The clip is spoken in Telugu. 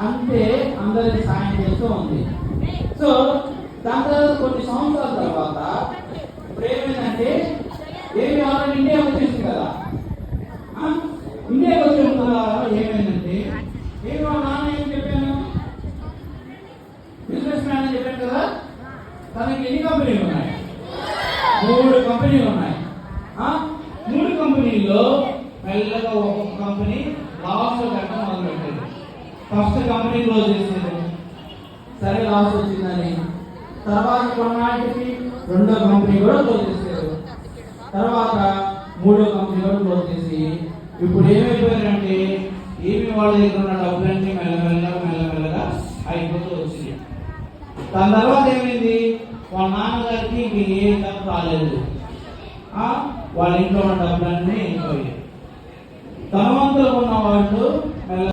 అంతే అందరికి సాయం చేస్తూ ఉంది. సో దాని తర్వాత కొన్ని సంవత్సరాల తర్వాత ఇప్పుడు ఏమైందంటే ఏమి ఆల్రెడీ ఇండియాకి వచ్చేసింది కదా. ఇండియాకి వచ్చిన తర్వాత ఏమైందంటే ఏమి నాన్న ఏం చెప్పాను, బిజినెస్ మ్యాన్ అని చెప్పాను కదా. తనకి ఎన్ని కంపెనీలు ఉన్నాయి? 3 కంపెనీలు ఉన్నాయి. 3 కంపెనీల్లో మెల్లగా ఒక్కొక్క కంపెనీ లాస్ కట్టడం మొదలు పెట్టారు. ఫస్ట్ కంపెనీ క్లోజ్ చేసేది, సరే లాస్ వచ్చిందని. తర్వాత కొన్నాటికి 2వ కంపెనీ కూడా క్లోజ్ చేశారు. తర్వాత 3వ కంపెనీ కూడా క్లోజ్ చేసి ఇప్పుడు ఏమైపోయారంటే ఏమి వాళ్ళ దగ్గర ఉన్న డబ్బులన్నీ మెల్లమెల్లగా అయిపోతూ వచ్చింది. దాని తర్వాత ఏమైంది, వాళ్ళ నాన్నగారికి ఇంక ఏ తప్పు రాలేదు. వాళ్ళ ఇంట్లో ఉన్న డబ్బులన్నీ అయిపోయాయి. ధనవంతులు ఉన్న వాళ్ళు